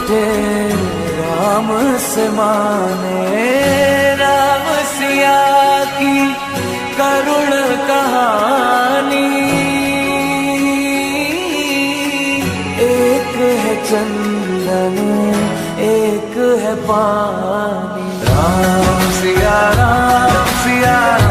रूठे राम से माने, राम सिया की करुण कहानी। एक है चंदन एक है पानी, राम सिया राम सिया राम।